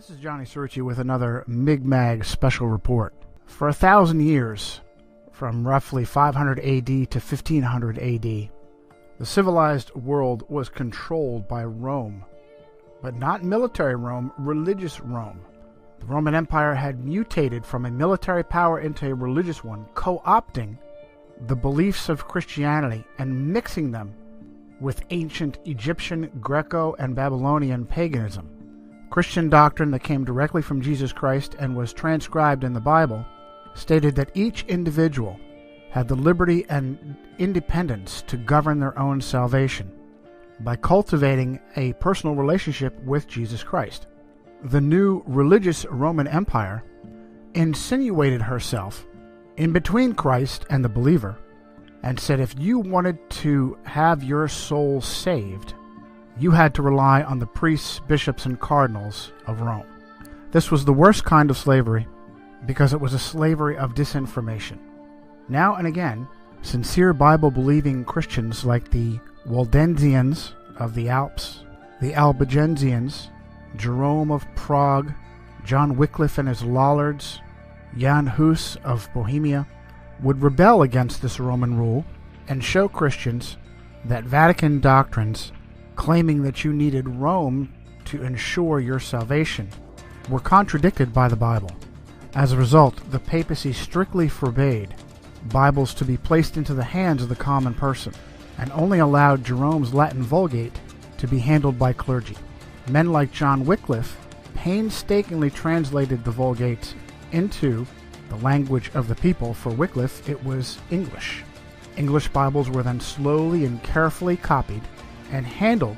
This is Johnny Cerrucci with another Mig-Mag special report. For 1,000 years, from roughly 500 AD to 1500 AD, the civilized world was controlled by Rome, but not military Rome, religious Rome. The Roman Empire had mutated from a military power into a religious one, co-opting the beliefs of Christianity and mixing them with ancient Egyptian, Greco, and Babylonian paganism. Christian doctrine that came directly from Jesus Christ and was transcribed in the Bible stated that each individual had the liberty and independence to govern their own salvation by cultivating a personal relationship with Jesus Christ. The new religious Roman Empire insinuated herself in between Christ and the believer and said if you wanted to have your soul saved, you had to rely on the priests, bishops, and cardinals of Rome. This was the worst kind of slavery because it was a slavery of disinformation. Now and again, sincere Bible-believing Christians like the Waldensians of the Alps, the Albigensians, Jerome of Prague, John Wycliffe and his Lollards, Jan Hus of Bohemia, would rebel against this Roman rule and show Christians that Vatican doctrines claiming that you needed Rome to ensure your salvation were contradicted by the Bible. As a result, the papacy strictly forbade Bibles to be placed into the hands of the common person and only allowed Jerome's Latin Vulgate to be handled by clergy. Men like John Wycliffe painstakingly translated the Vulgate into the language of the people. For Wycliffe, it was English. English Bibles were then slowly and carefully copied and handled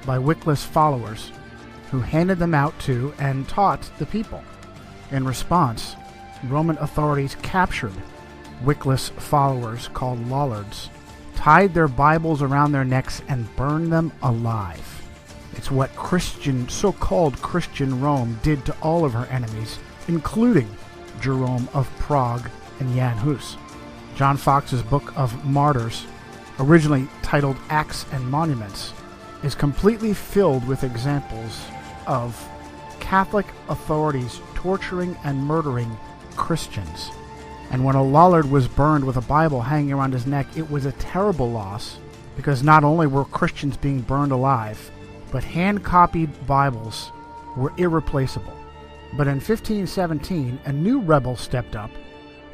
by Wycliffe's followers, who handed them out to and taught the people. In response, Roman authorities captured Wycliffe's followers, called Lollards, tied their Bibles around their necks, and burned them alive. It's what so-called Christian Rome did to all of her enemies, including Jerome of Prague and Jan Hus. John Fox's Book of Martyrs, originally titled Acts and Monuments, is completely filled with examples of Catholic authorities torturing and murdering Christians. And when a Lollard was burned with a Bible hanging around his neck, it was a terrible loss, because not only were Christians being burned alive, but hand-copied Bibles were irreplaceable. But in 1517, a new rebel stepped up,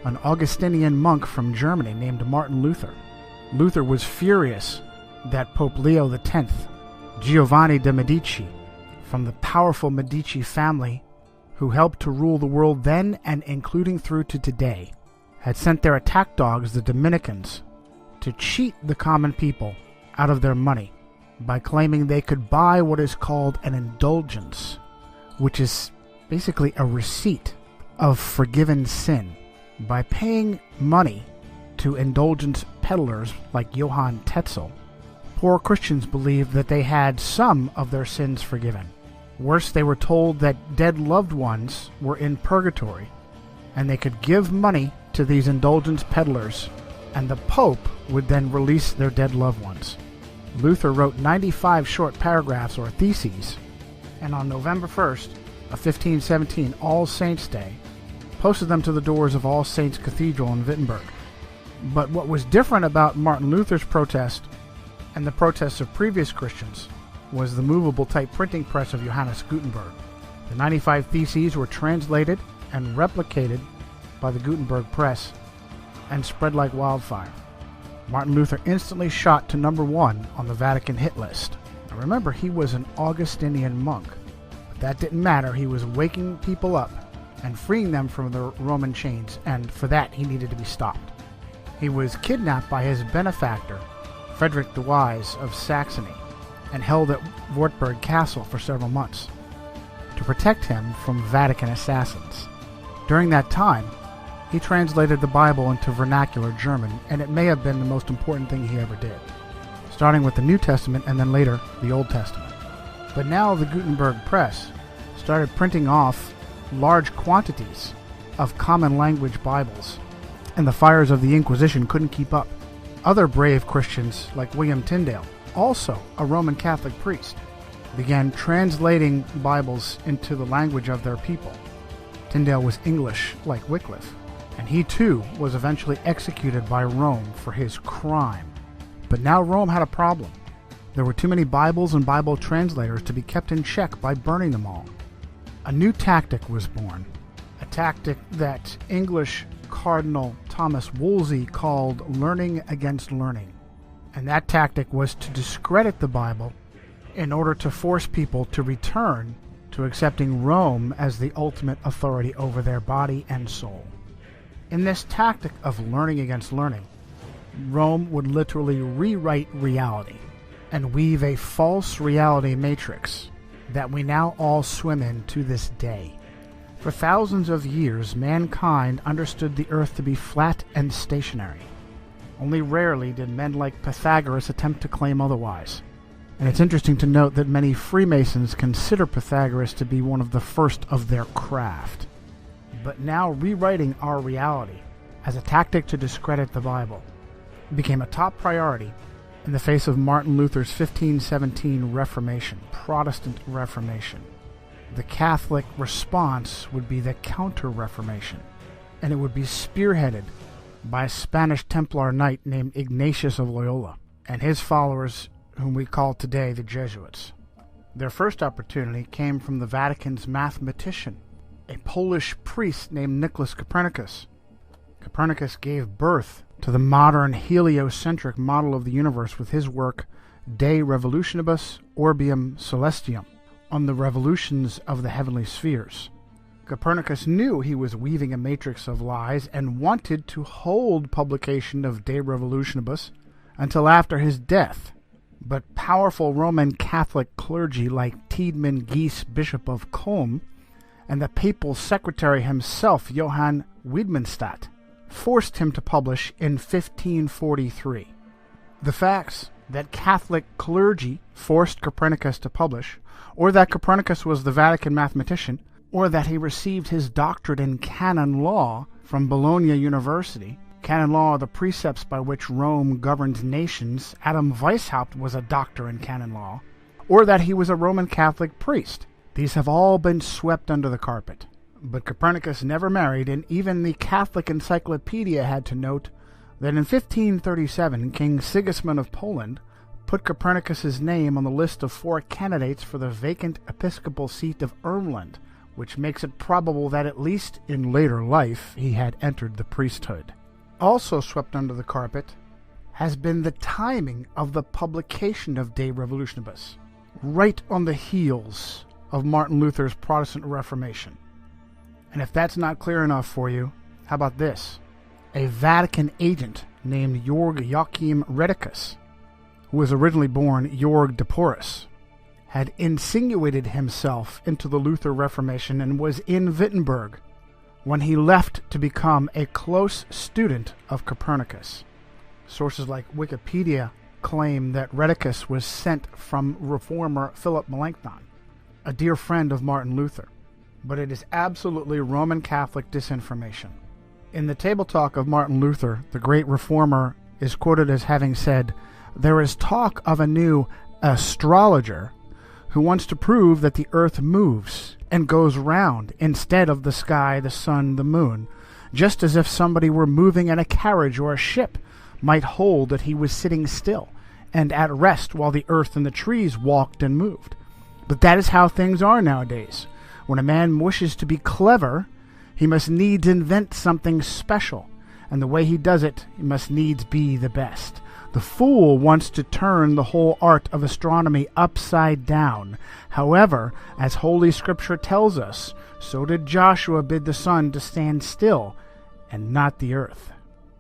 an Augustinian monk from Germany named Martin Luther. Luther was furious that Pope Leo X, Giovanni de' Medici, from the powerful Medici family who helped to rule the world then and including through to today, had sent their attack dogs, the Dominicans, to cheat the common people out of their money by claiming they could buy what is called an indulgence, which is basically a receipt of forgiven sin. By paying money to indulgence peddlers like Johann Tetzel, poor Christians believed that they had some of their sins forgiven. Worse, they were told that dead loved ones were in purgatory, and they could give money to these indulgence peddlers, and the Pope would then release their dead loved ones. Luther wrote 95 short paragraphs or theses, and on November 1st of 1517, All Saints' Day, posted them to the doors of All Saints Cathedral in Wittenberg. But what was different about Martin Luther's protest and the protests of previous Christians was the movable type printing press of Johannes Gutenberg. The 95 theses were translated and replicated by the Gutenberg Press and spread like wildfire. Martin Luther instantly shot to number 1 on the Vatican hit list. Now remember, he was an Augustinian monk, but that didn't matter. He was waking people up and freeing them from their Roman chains, and for that he needed to be stopped. He was kidnapped by his benefactor, Frederick the Wise of Saxony, and held at Wartburg Castle for several months to protect him from Vatican assassins. During that time, he translated the Bible into vernacular German, and it may have been the most important thing he ever did, starting with the New Testament and then later the Old Testament. But now the Gutenberg Press started printing off large quantities of common language Bibles, and the fires of the Inquisition couldn't keep up. Other brave Christians, like William Tyndale, also a Roman Catholic priest, began translating Bibles into the language of their people. Tyndale was English, like Wycliffe, and he too was eventually executed by Rome for his crime. But now Rome had a problem. There were too many Bibles and Bible translators to be kept in check by burning them all. A new tactic was born, a tactic that English Cardinal Thomas Wolsey called learning against learning. And that tactic was to discredit the Bible in order to force people to return to accepting Rome as the ultimate authority over their body and soul. In this tactic of learning against learning, Rome would literally rewrite reality and weave a false reality matrix that we now all swim in to this day. For thousands of years, mankind understood the earth to be flat and stationary. Only rarely did men like Pythagoras attempt to claim otherwise. And it's interesting to note that many Freemasons consider Pythagoras to be one of the first of their craft. But now rewriting our reality as a tactic to discredit the Bible became a top priority in the face of Martin Luther's 1517 Reformation, Protestant Reformation. The Catholic response would be the Counter-Reformation, and it would be spearheaded by a Spanish Templar knight named Ignatius of Loyola and his followers, whom we call today the Jesuits. Their first opportunity came from the Vatican's mathematician, a Polish priest named Nicholas Copernicus. Copernicus gave birth to the modern heliocentric model of the universe with his work De Revolutionibus Orbium Celestium, on the revolutions of the heavenly spheres. Copernicus knew he was weaving a matrix of lies and wanted to hold publication of De Revolutionibus until after his death. But powerful Roman Catholic clergy like Tiedemann Gies, Bishop of Culm, and the papal secretary himself, Johann Wiedmanstadt, forced him to publish in 1543. The facts that Catholic clergy forced Copernicus to publish, or that Copernicus was the Vatican mathematician, or that he received his doctorate in canon law from Bologna University. Canon law are the precepts by which Rome governs nations. Adam Weishaupt was a doctor in canon law. Or that he was a Roman Catholic priest. These have all been swept under the carpet. But Copernicus never married, and even the Catholic Encyclopedia had to note that in 1537 King Sigismund of Poland put Copernicus's name on the list of 4 candidates for the vacant episcopal seat of Ermland, which makes it probable that at least in later life he had entered the priesthood. Also swept under the carpet has been the timing of the publication of De Revolutionibus, right on the heels of Martin Luther's Protestant Reformation. And if that's not clear enough for you, how about this? A Vatican agent named Georg Joachim Redicus, who was originally born Georg de Porus, had insinuated himself into the Luther Reformation and was in Wittenberg when he left to become a close student of Copernicus. Sources like Wikipedia claim that Redicus was sent from reformer Philip Melanchthon, a dear friend of Martin Luther, but it is absolutely Roman Catholic disinformation. In the Table Talk of Martin Luther, the great reformer is quoted as having said, "There is talk of a new astrologer who wants to prove that the earth moves and goes round instead of the sky, the sun, the moon, just as if somebody were moving in a carriage or a ship might hold that he was sitting still and at rest while the earth and the trees walked and moved. But that is how things are nowadays. When a man wishes to be clever, He must needs invent something special, and the way he does it, he must needs be the best. The fool wants to turn the whole art of astronomy upside down. However, as Holy Scripture tells us, so did Joshua bid the sun to stand still, and not the earth.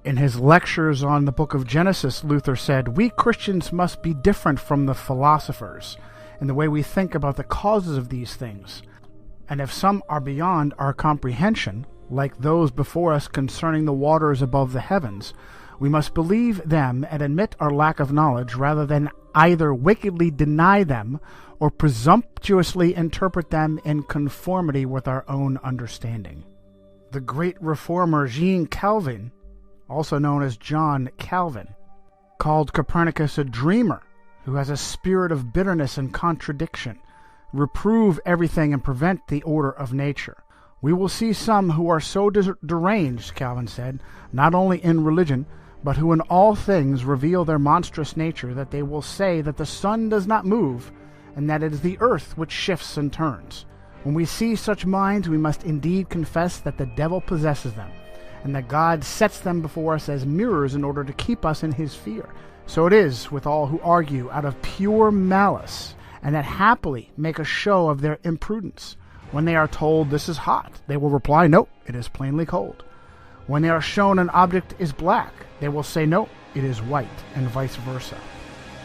In his lectures on the book of Genesis, Luther said, "We Christians must be different from the philosophers in the way we think about the causes of these things. And if some are beyond our comprehension, like those before us concerning the waters above the heavens, we must believe them and admit our lack of knowledge rather than either wickedly deny them or presumptuously interpret them in conformity with our own understanding." The great reformer Jean Calvin, also known as John Calvin, called Copernicus a dreamer who has a spirit of bitterness and contradiction, reprove everything and prevent the order of nature. "We will see some who are so deranged," Calvin said, "not only in religion, but who in all things reveal their monstrous nature, that they will say that the sun does not move, and that it is the earth which shifts and turns. When we see such minds, we must indeed confess that the devil possesses them, and that God sets them before us as mirrors in order to keep us in his fear. So it is with all who argue out of pure malice, and that happily make a show of their imprudence. When they are told this is hot, they will reply, no, it is plainly cold. When they are shown an object is black, they will say, no, it is white, and vice versa.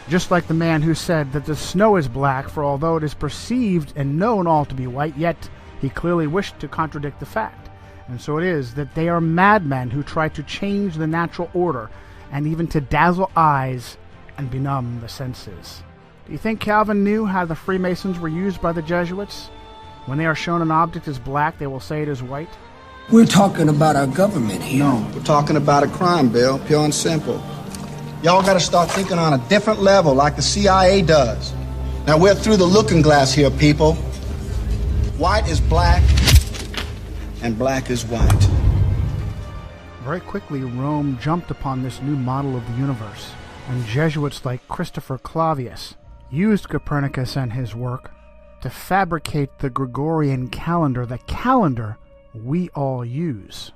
Just like the man who said that the snow is black, for although it is perceived and known all to be white, yet he clearly wished to contradict the fact. And so it is that they are madmen who try to change the natural order, and even to dazzle eyes and benumb the senses. Do you think Calvin knew how the Freemasons were used by the Jesuits? When they are shown an object as black, they will say it is white. We're talking about our government here. No, we're talking about a crime, Bill, pure and simple. Y'all gotta start thinking on a different level like the CIA does. Now we're through the looking glass here, people. White is black, and black is white. Very quickly, Rome jumped upon this new model of the universe, and Jesuits like Christopher Clavius used Copernicus and his work to fabricate the Gregorian calendar, the calendar we all use.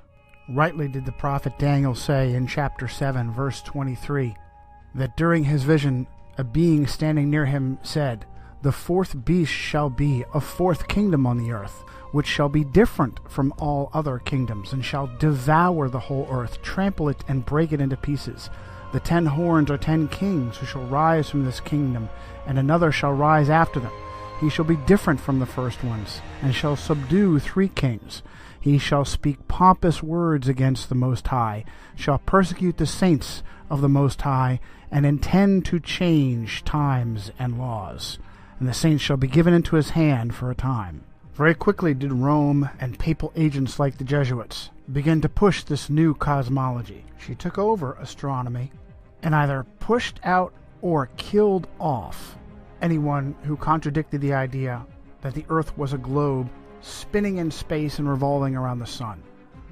Rightly did the prophet Daniel say in chapter 7, verse 23, that during his vision a being standing near him said, "The fourth beast shall be a fourth kingdom on the earth, which shall be different from all other kingdoms, and shall devour the whole earth, trample it, and break it into pieces. The 10 horns are 10 kings who shall rise from this kingdom, and another shall rise after them. He shall be different from the first ones, and shall subdue 3 kings. He shall speak pompous words against the Most High, shall persecute the saints of the Most High, and intend to change times and laws. And the saints shall be given into his hand for a time." Very quickly did Rome and papal agents like the Jesuits begin to push this new cosmology. She took over astronomy and either pushed out or killed off anyone who contradicted the idea that the Earth was a globe spinning in space and revolving around the sun.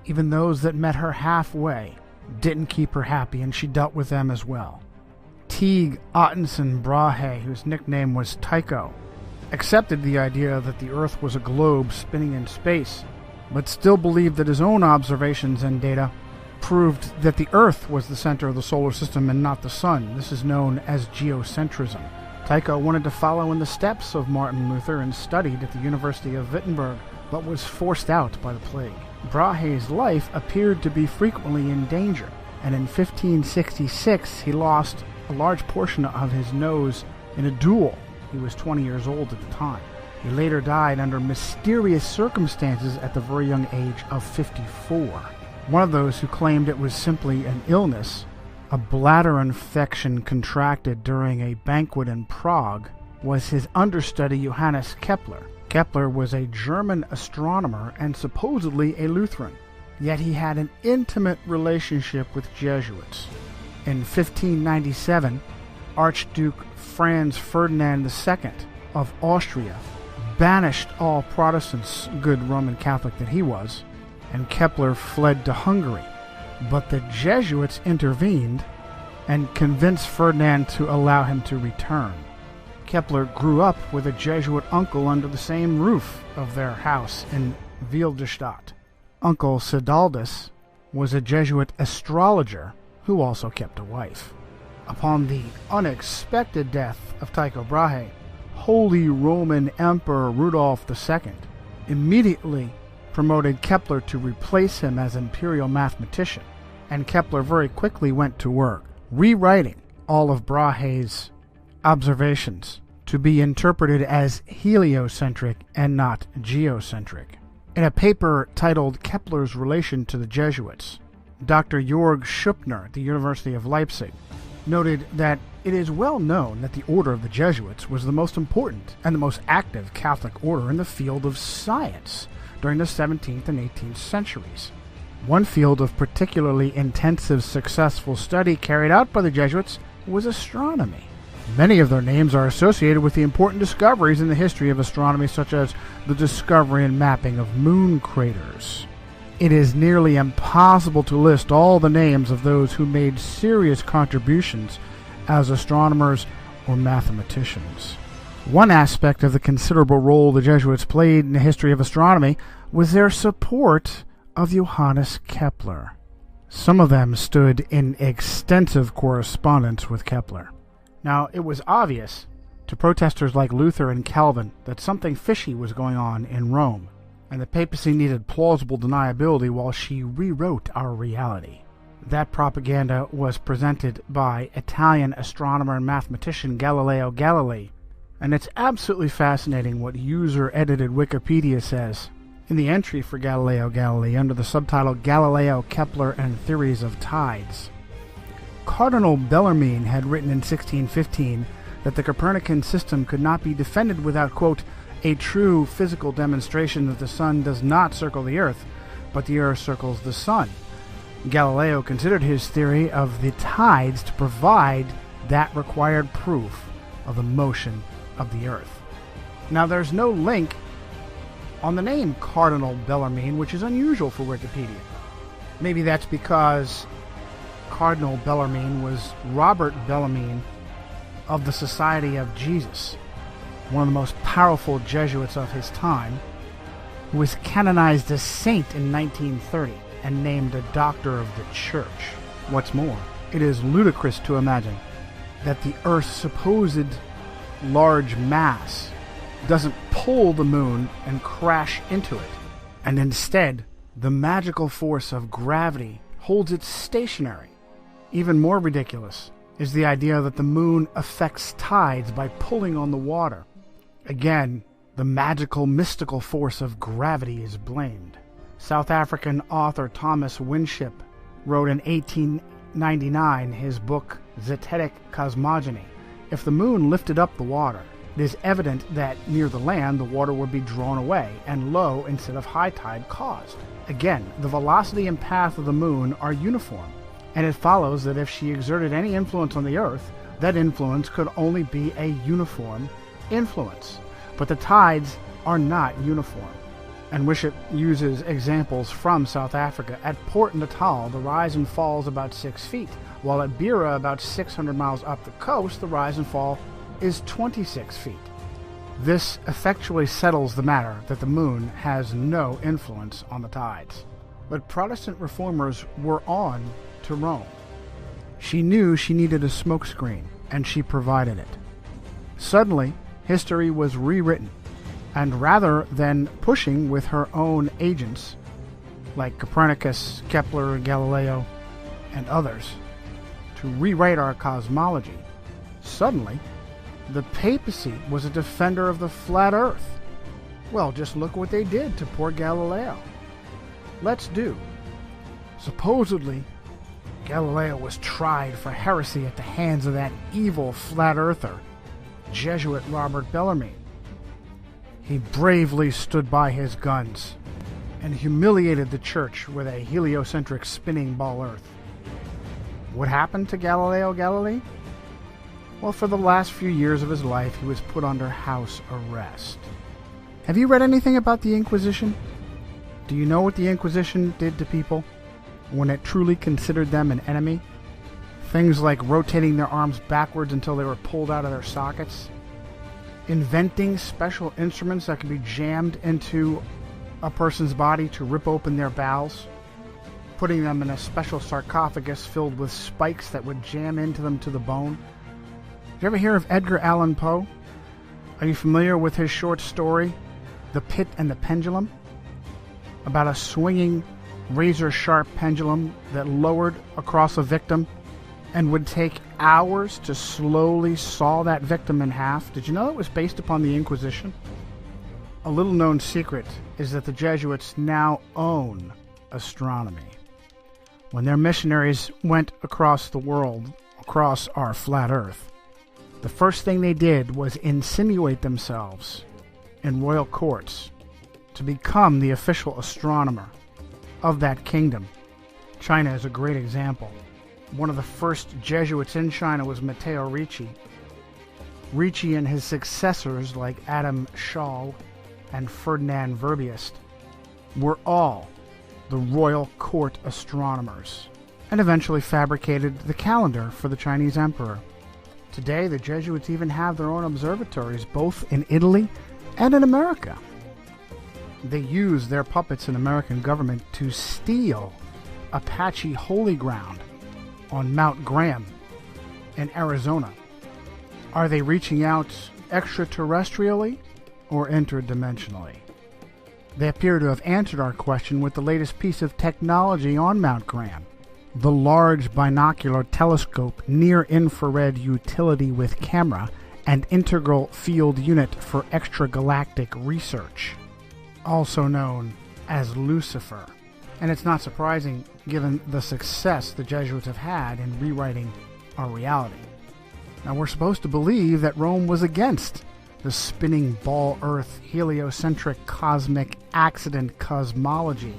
Even those that met her halfway didn't keep her happy, and she dealt with them as well. Teague Ottenson Brahe, whose nickname was Tycho, accepted the idea that the Earth was a globe spinning in space, but still believed that his own observations and data proved that the Earth was the center of the solar system and not the sun. This is known as geocentrism. Tycho wanted to follow in the steps of Martin Luther and studied at the University of Wittenberg, but was forced out by the plague. Brahe's life appeared to be frequently in danger, and in 1566 he lost a large portion of his nose in a duel. He was 20 years old at the time. He later died under mysterious circumstances at the very young age of 54. One of those who claimed it was simply an illness, a bladder infection contracted during a banquet in Prague, was his understudy Johannes Kepler. Kepler was a German astronomer and supposedly a Lutheran, yet he had an intimate relationship with Jesuits. In 1597, Archduke Franz Ferdinand II of Austria banished all Protestants, good Roman Catholic that he was, and Kepler fled to Hungary. But the Jesuits intervened and convinced Ferdinand to allow him to return. Kepler grew up with a Jesuit uncle under the same roof of their house in Wilderstadt. uncle Sidaldus was a Jesuit astrologer who also kept a wife. Upon the unexpected death of Tycho Brahe, Holy Roman Emperor Rudolf II immediately promoted Kepler to replace him as imperial mathematician, and Kepler very quickly went to work, rewriting all of Brahe's observations to be interpreted as heliocentric and not geocentric. In a paper titled Kepler's Relation to the Jesuits, Dr. Jörg Schuppner at the University of Leipzig noted that it is well known that the order of the Jesuits was the most important and the most active Catholic order in the field of science during the 17th and 18th centuries. One field of particularly intensive successful study carried out by the Jesuits was astronomy. Many of their names are associated with the important discoveries in the history of astronomy, such as the discovery and mapping of moon craters. It is nearly impossible to list all the names of those who made serious contributions as astronomers or mathematicians. One aspect of the considerable role the Jesuits played in the history of astronomy was their support of Johannes Kepler. Some of them stood in extensive correspondence with Kepler. Now, it was obvious to protesters like Luther and Calvin that something fishy was going on in Rome, and the papacy needed plausible deniability while she rewrote our reality. That propaganda was presented by Italian astronomer and mathematician Galileo Galilei, and it's absolutely fascinating what user-edited Wikipedia says. In the entry for Galileo Galilei, under the subtitle Galileo, Kepler, and Theories of Tides, Cardinal Bellarmine had written in 1615 that the Copernican system could not be defended without, quote, a true physical demonstration that the sun does not circle the earth, but the earth circles the sun. Galileo considered his theory of the tides to provide that required proof of the motion of the earth. Now, there's no link on the name Cardinal Bellarmine, which is unusual for Wikipedia. Maybe that's because Cardinal Bellarmine was Robert Bellarmine of the Society of Jesus, one of the most powerful Jesuits of his time, who was canonized as saint in 1930 and named a doctor of the church. What's more, it is ludicrous to imagine that the Earth's supposed large mass doesn't pull the moon and crash into it, and instead the magical force of gravity holds it stationary. Even more ridiculous is the idea that the moon affects tides by pulling on the water. Again, the magical, mystical force of gravity is blamed. South African author Thomas Winship wrote in 1899 his book Zetetic Cosmogony. If the moon lifted up the water, it is evident that near the land the water would be drawn away and low instead of high tide caused. Again, the velocity and path of the moon are uniform, and it follows that if she exerted any influence on the earth, that influence could only be a uniform influence. But the tides are not uniform. And Winship uses examples from South Africa. At Port Natal, the rise and fall is about 6 feet, while at Beira, about 600 miles up the coast, the rise and fall is 26 feet. This effectually settles the matter that the moon has no influence on the tides. But Protestant reformers were on to Rome. She knew she needed a smokescreen, and she provided it. Suddenly, history was rewritten, and rather than pushing with her own agents, like Copernicus, Kepler, Galileo, and others, to rewrite our cosmology, suddenly the papacy was a defender of the flat earth. Well, just look what they did to poor Galileo. Let's do. Supposedly, Galileo was tried for heresy at the hands of that evil flat earther, Jesuit Robert Bellarmine. He bravely stood by his guns and humiliated the church with a heliocentric spinning ball earth. What happened to Galileo Galilei? Well, for the last few years of his life, he was put under house arrest. Have you read anything about the Inquisition? Do you know what the Inquisition did to people when it truly considered them an enemy? Things like rotating their arms backwards until they were pulled out of their sockets, inventing special instruments that could be jammed into a person's body to rip open their bowels, putting them in a special sarcophagus filled with spikes that would jam into them to the bone. Did you ever hear of Edgar Allan Poe? Are you familiar with his short story, The Pit and the Pendulum? About a swinging, razor-sharp pendulum that lowered across a victim and would take hours to slowly saw that victim in half. Did you know it was based upon the Inquisition? A little-known secret is that the Jesuits now own astronomy. When their missionaries went across the world, across our flat earth, the first thing they did was insinuate themselves in royal courts to become the official astronomer of that kingdom. China is a great example. One of the first Jesuits in China was Matteo Ricci. Ricci and his successors like Adam Schall and Ferdinand Verbiest were all the royal court astronomers and eventually fabricated the calendar for the Chinese emperor. Today, the Jesuits even have their own observatories both in Italy and in America. They use their puppets in American government to steal Apache holy ground on Mount Graham in Arizona. Are they reaching out extraterrestrially or interdimensionally? They appear to have answered our question with the latest piece of technology on Mount Graham, the Large Binocular Telescope Near-Infrared Utility with Camera and Integral Field Unit for Extragalactic Research, also known as Lucifer. And it's not surprising given the success the Jesuits have had in rewriting our reality. Now, we're supposed to believe that Rome was against the spinning ball Earth heliocentric cosmic accident cosmology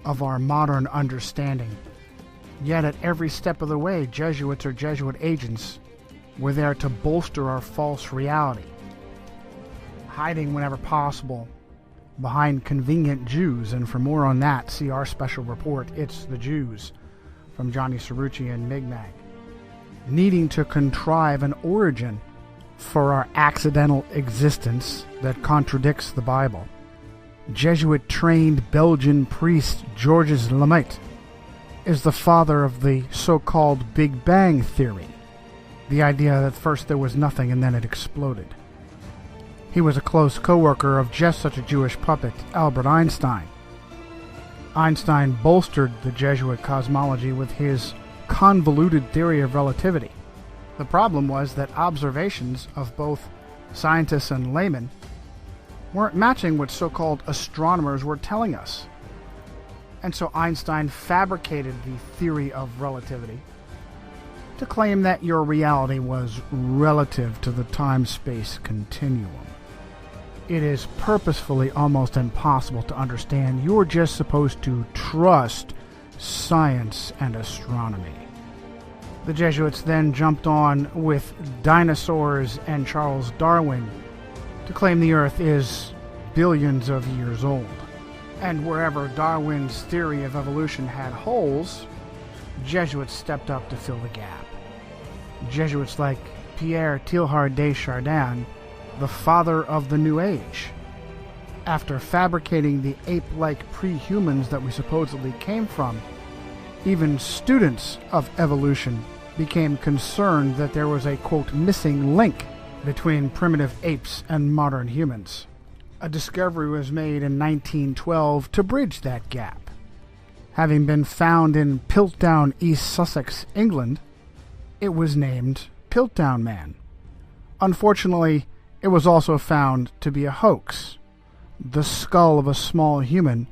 of our modern understanding. Yet at every step of the way, Jesuits or Jesuit agents were there to bolster our false reality, hiding whenever possible behind convenient Jews. And for more on that, see our special report, It's the Jews, from Johnny Cerrucci and Migmag. Needing to contrive an origin for our accidental existence that contradicts the Bible, Jesuit-trained Belgian priest Georges Lemaître is the father of the so-called Big Bang Theory, the idea that first there was nothing and then it exploded. He was a close co-worker of just such a Jewish puppet, Albert Einstein. Einstein bolstered the Jesuit cosmology with his convoluted theory of relativity. The problem was that observations of both scientists and laymen weren't matching what so-called astronomers were telling us. And so Einstein fabricated the theory of relativity to claim that your reality was relative to the time-space continuum. It is purposefully almost impossible to understand. You're just supposed to trust science and astronomy. The Jesuits then jumped on with dinosaurs and Charles Darwin to claim the Earth is billions of years old. And wherever Darwin's theory of evolution had holes, Jesuits stepped up to fill the gap. Jesuits like Pierre Teilhard de Chardin, the father of the New Age, after fabricating the ape-like pre-humans that we supposedly came from, even students of evolution became concerned that there was a, quote, missing link between primitive apes and modern humans. A discovery was made in 1912 to bridge that gap. Having been found in Piltdown, East Sussex, England, it was named Piltdown Man. Unfortunately, it was also found to be a hoax, the skull of a small human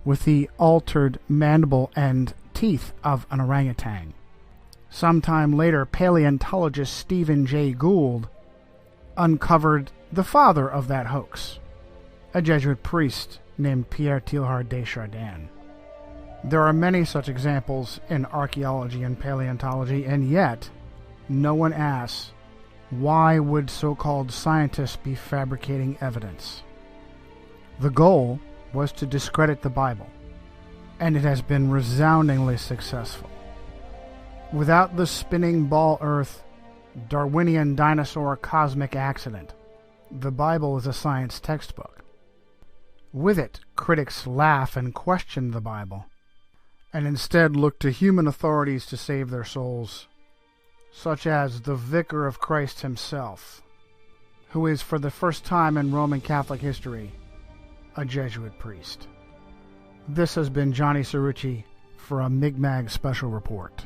with the altered mandible and teeth of an orangutan. Sometime later, paleontologist Stephen Jay Gould uncovered the father of that hoax, a Jesuit priest named Pierre Teilhard de Chardin. There are many such examples in archaeology and paleontology, and yet no one asks, why would so-called scientists be fabricating evidence? The goal was to discredit the Bible, and it has been resoundingly successful. Without the spinning ball Earth, Darwinian dinosaur cosmic accident, the Bible is a science textbook. With it, critics laugh and question the Bible, and instead look to human authorities to save their souls, such as the Vicar of Christ himself, who is for the first time in Roman Catholic history a Jesuit priest. This has been Johnny Cirucci for a Mi'kmaq Special Report.